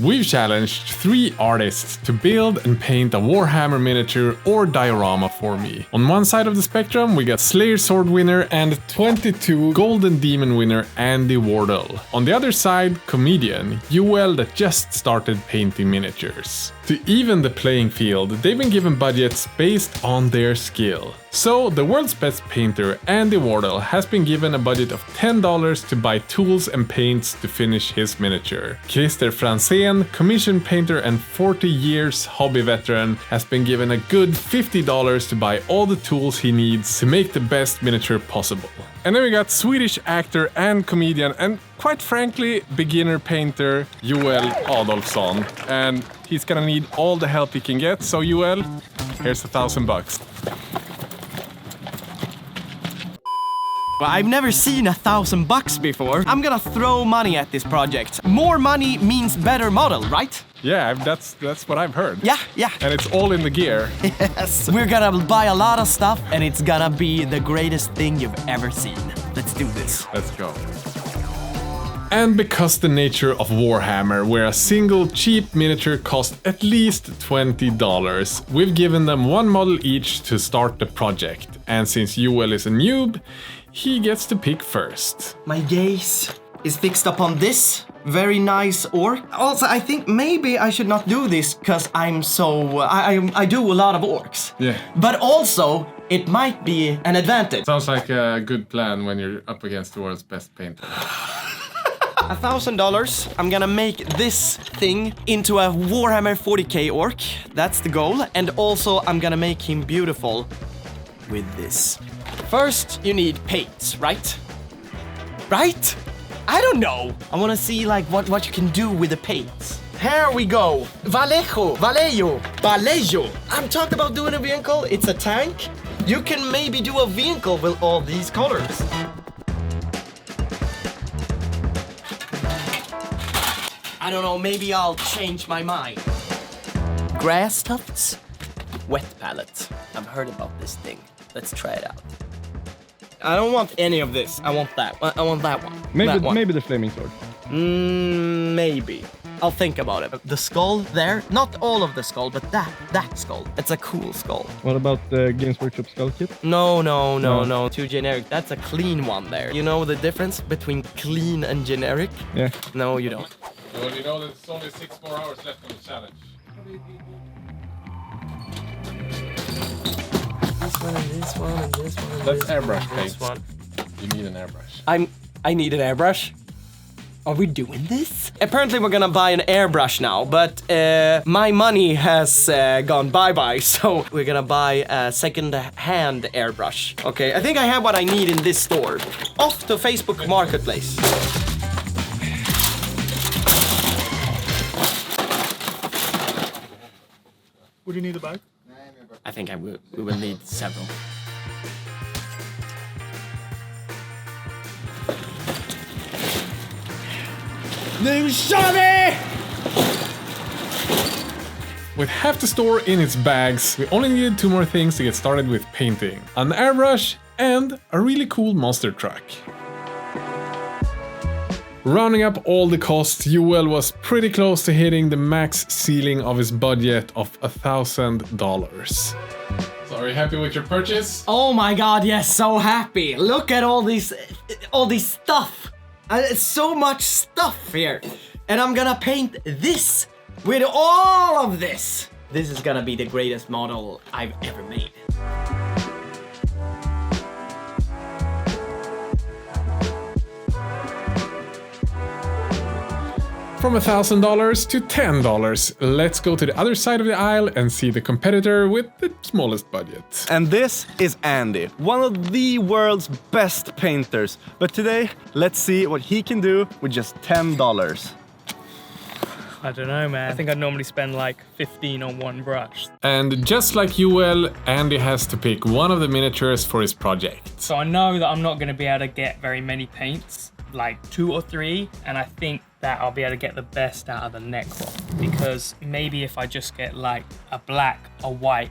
We've challenged 3 artists to build and paint a Warhammer miniature or diorama for me. On one side of the spectrum we got Slayer Sword winner and 22 Golden Demon winner Andy Wardle. On the other side, comedian Joel that just started painting miniatures. To even the playing field, they've been given budgets based on their skill. So, the world's best painter, Andy Wardle, has been given a budget of $10 to buy tools and paints to finish his miniature. Krister, commissioned painter and 40 years hobby veteran, has been given a good $50 to buy all the tools he needs to make the best miniature possible. And then we got Swedish actor and comedian and, quite frankly, beginner painter Joel Adolfsson. And he's gonna need all the help he can get, so Joel, here's $1,000. Well, I've never seen $1,000 before. I'm gonna throw money at this project. More money means better model, right? Yeah, that's what I've heard. Yeah. And it's all in the gear. Yes. We're gonna buy a lot of stuff and it's gonna be the greatest thing you've ever seen. Let's do this. Let's go. And because the nature of Warhammer, where a single cheap miniature costs at least $20, we've given them 1 model each to start the project. And since Joel is a noob, he gets to pick first. My gaze is fixed upon this very nice orc. Also, I think maybe I should not do this because I'm so... I do a lot of orcs. Yeah. But also, it might be an advantage. Sounds like a good plan when you're up against the world's best painter. $1,000. I'm gonna make this thing into a Warhammer 40k orc. That's the goal. And also, I'm gonna make him beautiful with this. First, you need paints, right? Right? I don't know. I wanna see like what you can do with the paints. Here we go. Vallejo. I'm talking about doing a vehicle. It's a tank. You can maybe do a vehicle with all these colors. I don't know, maybe I'll change my mind. Grass tufts, wet palette. I've heard about this thing. Let's try it out. I don't want any of this. I want that. I want that one. Maybe the flaming sword. Maybe. I'll think about it. The skull there, not all of the skull, but that skull. It's a cool skull. What about the Games Workshop skull kit? No. Too generic. That's a clean one there. You know the difference between clean and generic? Yeah. No, you don't. Well, you know there's only 6 more hours left on the challenge. This one and this one and this one and That's this airbrush one. This paint. one. You need an airbrush. I need an airbrush. Are we doing this? Apparently we're gonna buy an airbrush now, but my money has gone bye-bye, so we're gonna buy a second-hand airbrush. Okay, I think I have what I need in this store. Off to Facebook Marketplace. Would you need a bag? I think we will need several. Nu kör vi! With half the store in its bags, we only needed 2 more things to get started with painting. An airbrush and a really cool monster truck. Rounding up all the costs, Joel was pretty close to hitting the max ceiling of his budget of $1,000. So are you happy with your purchase? Oh my god, yes, so happy. Look at all these stuff. So much stuff here. And I'm gonna paint this with all of this. This is gonna be the greatest model I've ever made. From $1,000 to $10, let's go to the other side of the aisle and see the competitor with the smallest budget. And this is Andy, one of the world's best painters. But today, let's see what he can do with just $10. I don't know, man. I think I'd normally spend like 15 on one brush. And just like Joel, Andy has to pick one of the miniatures for his project. So I know that I'm not going to be able to get very many paints, like 2 or 3, and I think that I'll be able to get the best out of the Necron, because maybe if I just get like a black, a white,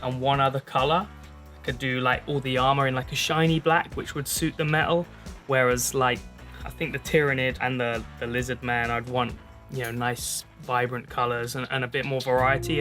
and one other color, I could do like all the armor in like a shiny black, which would suit the metal, whereas like I think the Tyrannid and the Lizard Man, I'd want nice vibrant colors and a bit more variety.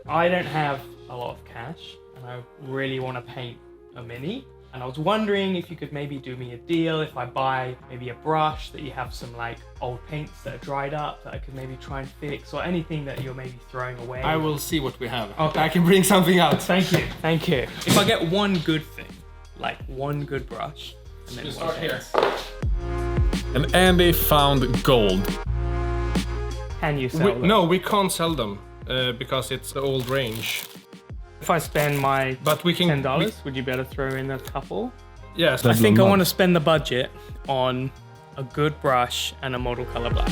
I don't have a lot of cash and I really want to paint a mini. And I was wondering if you could maybe do me a deal if I buy maybe a brush that you have some like old paints that are dried up that I could maybe try and fix, or anything that you're maybe throwing away. I will see what we have. Okay. I can bring something out. Thank you. If I get one good thing, like one good brush, and then We'll start here. And Andy found gold. Can you sell them? No, we can't sell them because it's the old range. If I spend my But we can $10, would you be able to throw in a couple? Yes. I think I want to spend the budget on a good brush and a model color black.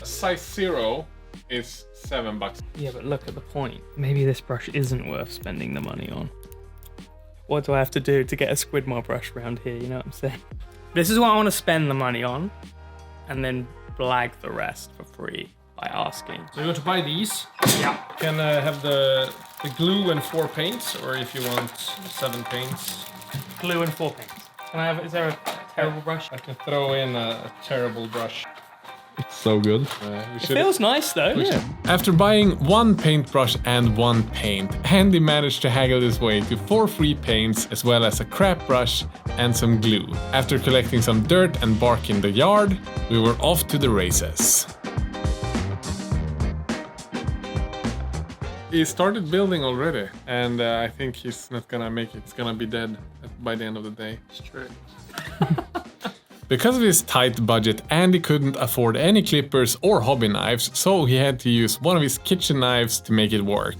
Size 0 is $7. Yeah, but look at the point. Maybe this brush isn't worth spending the money on. What do I have to do to get a Squidmar brush around here? You know what I'm saying? This is what I want to spend the money on, and then blag the rest for free by asking. So you want to buy these? Yeah. You can have the glue and 4 paints, or if you want 7 paints. Glue and 4 paints. Can I have? Is there a terrible brush? I can throw in a terrible brush. It's so good. It feels nice though. Yeah. After buying 1 paintbrush and 1 paint, Andy managed to haggle his way to 4 free paints as well as a crap brush and some glue. After collecting some dirt and bark in the yard, we were off to the races. He started building already, and I think he's not gonna make it. He's gonna be dead by the end of the day. It's true. Because of his tight budget, Andy couldn't afford any clippers or hobby knives, so he had to use one of his kitchen knives to make it work.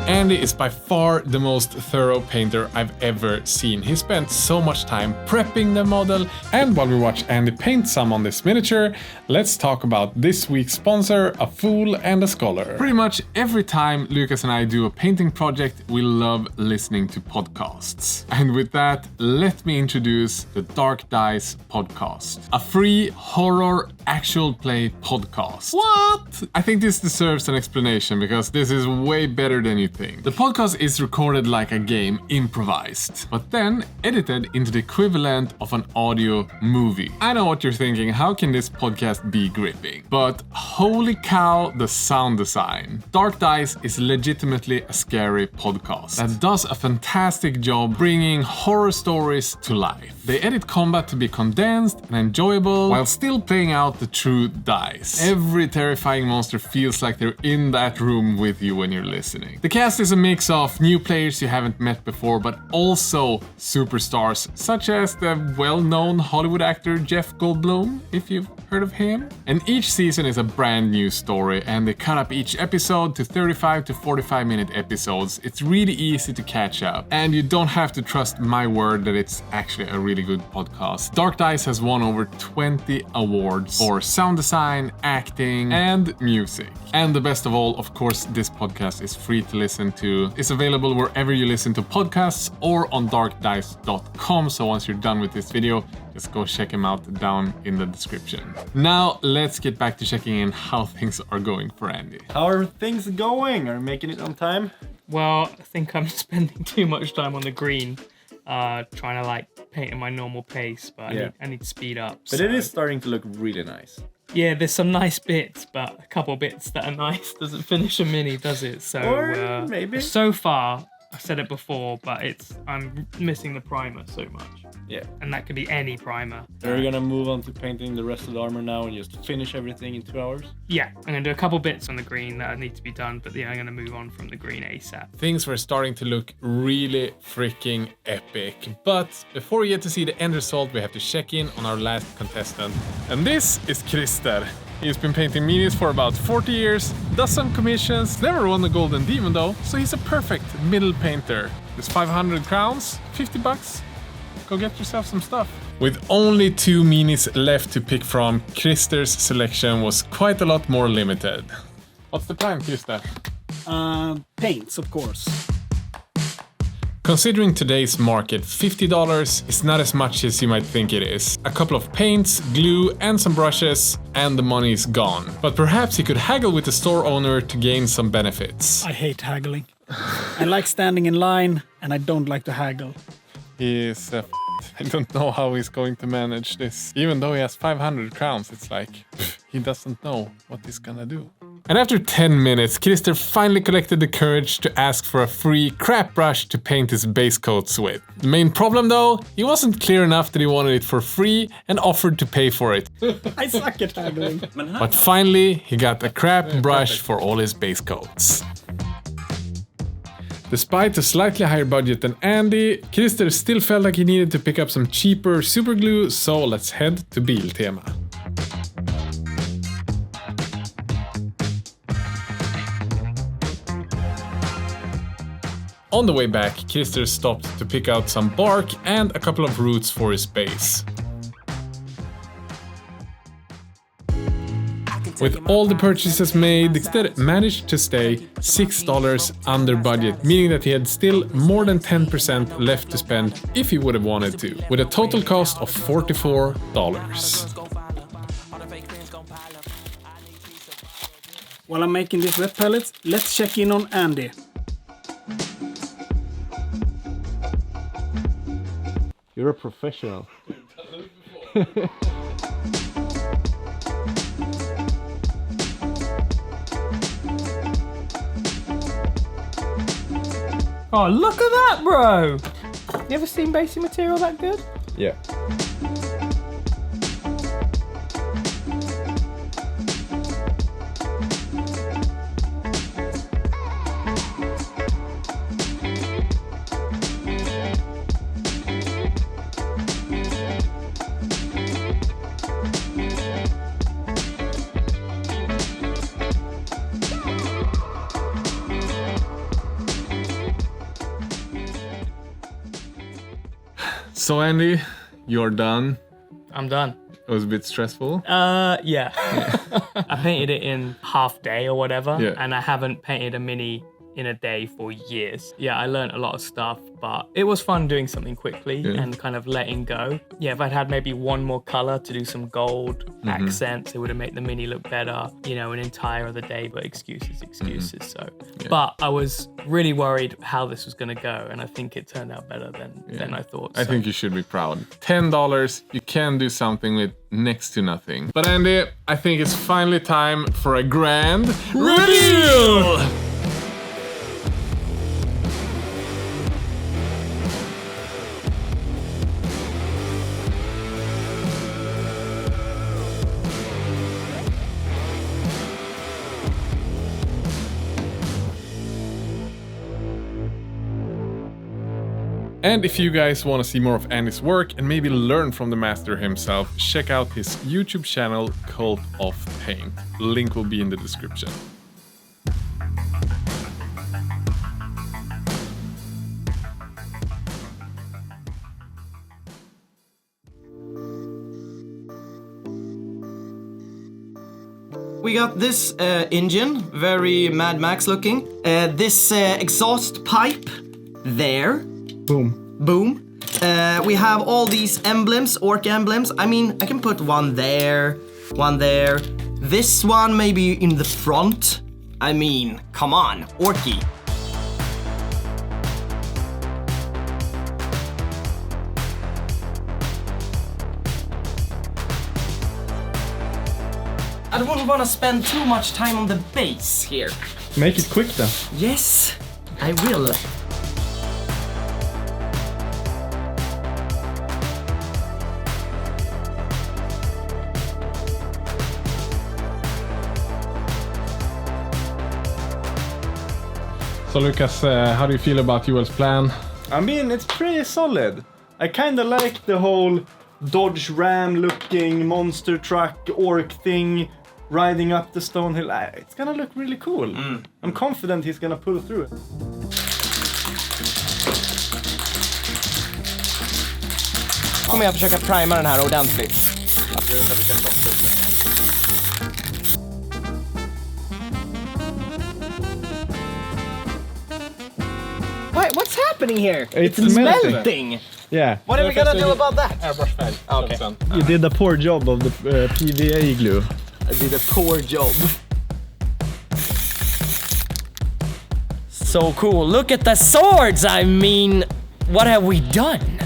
Andy is by far the most thorough painter I've ever seen. He spent so much time prepping the model, and while we watch Andy paint some on this miniature, let's talk about this week's sponsor, A Fool and a Scholar. Pretty much every time Lucas and I do a painting project, we love listening to podcasts. And with that, let me introduce the Dark Dice podcast, a free horror actual play podcast. What? I think this deserves an explanation because this is way better than you think. The podcast is recorded like a game, improvised, but then edited into the equivalent of an audio movie. I know what you're thinking, how can this podcast be gripping? But holy cow, the sound design. Dark Dice is legitimately a scary podcast that does a fantastic job bringing horror stories to life. They edit combat to be condensed and enjoyable while still playing out the true dice. Every terrifying monster feels like they're in that room with you when you're listening. The cast is a mix of new players you haven't met before, but also superstars such as the well-known Hollywood actor Jeff Goldblum, if you've heard of him. And each season is a brand new story, and they cut up each episode to 35 to 45 minute episodes. It's really easy to catch up, and you don't have to trust my word that it's actually a really good podcast. Dark Dice has won over 20 awards for sound design, acting, and music. And the best of all, of course, this podcast is free to listen to. It's available wherever you listen to podcasts or on darkdice.com. So once you're done with this video, just go check him out down in the description. Now, let's get back to checking in how things are going for Andy. How are things going? Are you making it on time? Well, I think I'm spending too much time on the green, trying to like paint at my normal pace, but I need to speed up. But it is starting to look really nice. Yeah, there's some nice bits, but a couple bits that are nice doesn't finish a mini, does it? So Or maybe. So far, I've said it before, but I'm missing the primer so much. Yeah. And that could be any primer. Are you gonna move on to painting the rest of the armor now and just finish everything in 2 hours? Yeah, I'm gonna do a couple bits on the green that need to be done, but I'm gonna move on from the green ASAP. Things were starting to look really freaking epic. But before we get to see the end result, we have to check in on our last contestant. And this is Krister. He's been painting minis for about 40 years, does some commissions, never won the Golden Demon though, so he's a perfect middle painter. It's 500 crowns, 50 bucks. Go get yourself some stuff. With only 2 minis left to pick from, Krister's selection was quite a lot more limited. What's the plan, Krister? Paints, of course. Considering today's market, $50 is not as much as you might think it is. A couple of paints, glue, and some brushes, and the money is gone. But perhaps you could haggle with the store owner to gain some benefits. I hate haggling. I like standing in line, and I don't like to haggle. He is I don't know how he's going to manage this. Even though he has 500 crowns, it's like, he doesn't know what he's gonna do. And after 10 minutes, Krister finally collected the courage to ask for a free crap brush to paint his base coats with. The main problem though, he wasn't clear enough that he wanted it for free and offered to pay for it. I suck at handling. But finally, he got a crap brush for all his base coats. Despite a slightly higher budget than Andy, Krister still felt like he needed to pick up some cheaper superglue, so let's head to Biltema. On the way back, Krister stopped to pick out some bark and a couple of roots for his base. With all the purchases made, Krister managed to stay $6 under budget, meaning that he had still more than 10% left to spend if he would have wanted to, with a total cost of $44. While I'm making these wet palettes, let's check in on Andy. You're a professional. Oh, look at that, bro! You ever seen basic material that good? Yeah. So Andy, you're done. I'm done. It was a bit stressful. Yeah. I painted it in half day or whatever, Yeah. and I haven't painted a mini in a day for years. Yeah, I learned a lot of stuff, but it was fun doing something quickly and kind of letting go. Yeah, if I'd had maybe one more color to do some gold accents, it would have made the mini look better, you know, an entire other day, but excuses. So, but I was really worried how this was going to go, and I think it turned out better than I thought. I think you should be proud. $10, you can do something with next to nothing. But Andy, I think it's finally time for a grand reveal! And if you guys want to see more of Andy's work and maybe learn from the master himself, check out his YouTube channel, Cult of Paint. Link will be in the description. We got this engine, very Mad Max looking. This exhaust pipe there. Boom. We have all these emblems, orc emblems. I mean, I can put one there. This one maybe in the front. I mean, come on, orky. I don't want to spend too much time on the base here. Make it quick then. Yes, I will. So Lucas, how do you feel about Joel's plan? I mean, it's pretty solid. I kind of like the whole Dodge Ram looking monster truck orc thing riding up the stone hill. It's gonna look really cool. I'm confident he's gonna pull through it. Kommer jag försöka prima den här ordentligt. What's happening here? It's melting. Yeah. What are we gonna do about that? Airbrush färg. Okay. You did a poor job of the PVA glue. I did a poor job. So cool. Look at the swords. I mean, what have we done?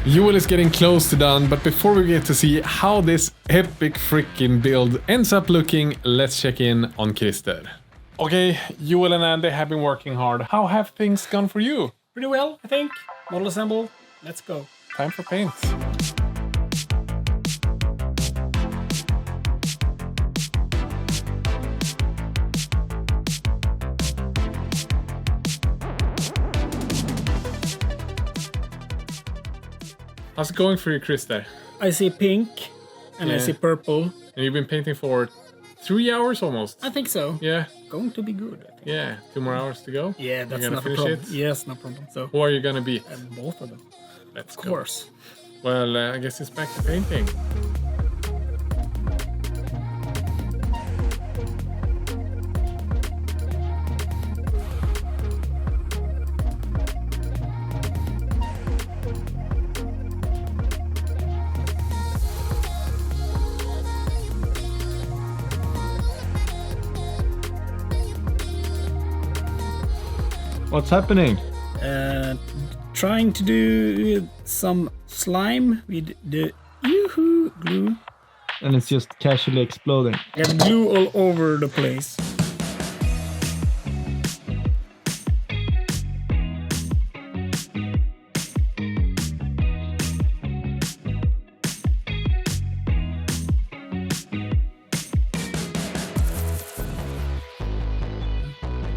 Joel is getting close to done, but before we get to see how this epic freaking build ends up looking, let's check in on Krister. Okay, Joel and Andy have been working hard. How have things gone for you? Pretty well, I think. Model assemble. Let's go. Time for paint. How's it going for you, Krister? I see pink and I see purple. And you've been painting for 3 hours almost. I think so. Yeah. Going to be good, I think. Yeah. 2 more hours to go. Yeah, that's You're gonna not a finish problem. it? Yes, no problem. So, Who are you gonna beat? both of them. Let's Of go. course. Well, I guess it's back to painting. What's happening? Trying to do some slime with the yoo-hoo glue. And it's just casually exploding. I got glue all over the place.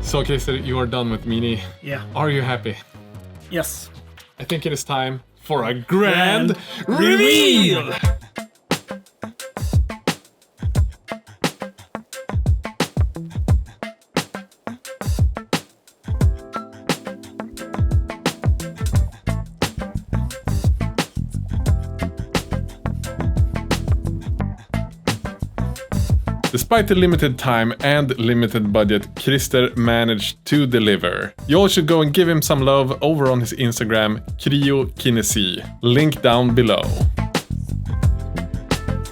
So, Krister, you are done with Mini. Yeah. Are you happy? Yes. I think it is time for a grand reveal! Despite the limited time and limited budget, Krister managed to deliver. You all should go and give him some love over on his Instagram, Cryokinesie. Link down below.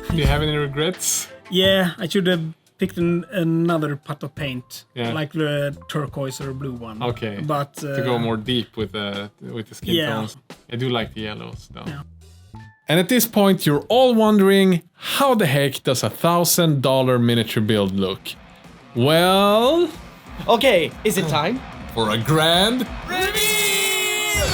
Do you have any regrets? Yeah, I should have picked another pot of paint. Yeah. Like the turquoise or blue one. Okay. But To go more deep with the skin Yeah. tones. I do like the yellows though. Yeah. And at this point, you're all wondering, how the heck does a $1,000 miniature build look? Well, Okay, is it time? for a grand Reveal!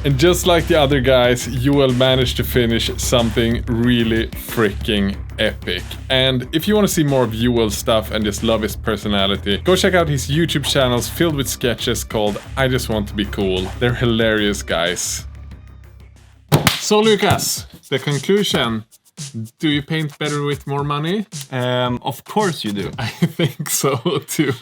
And just like the other guys, Joel managed to finish something really freaking epic. And if you want to see more of Joel's stuff and just love his personality, go check out his YouTube channels filled with sketches called I Just Want to Be Cool. They're hilarious, guys. So Lucas, the conclusion. Do you paint better with more money? Of course you do. I think so too.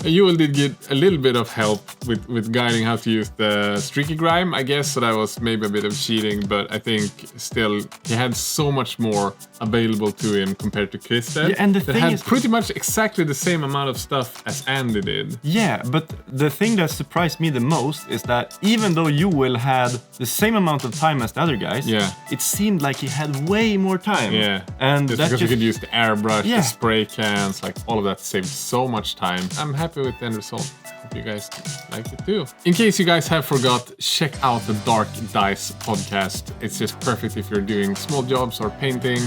Joel did get a little bit of help with guiding how to use the streaky grime, I guess, so that was maybe a bit of cheating, but I think still he had so much more available to him compared to Krister. Yeah, and the that thing had is- pretty much exactly the same amount of stuff as Andy did. Yeah, but the thing that surprised me the most is that even though Joel had the same amount of time as the other guys, Yeah. it seemed like he had way more time. Yeah, and just that because just you could use the airbrush, Yeah. the spray cans, like all of that saved so much time. I'm happy with the end result. Hope you guys like it too. In case you guys have forgot, check out the Dark Dice podcast. It's just perfect if you're doing small jobs or painting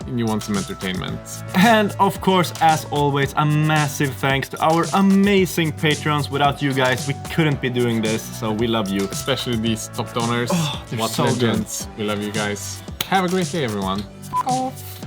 and you want some entertainment. And of course, as always, a massive thanks to our amazing patrons. Without you guys, we couldn't be doing this, so we love you. Especially these top donors. they're What so good. legends. We love you guys. Have a great day, everyone. Off.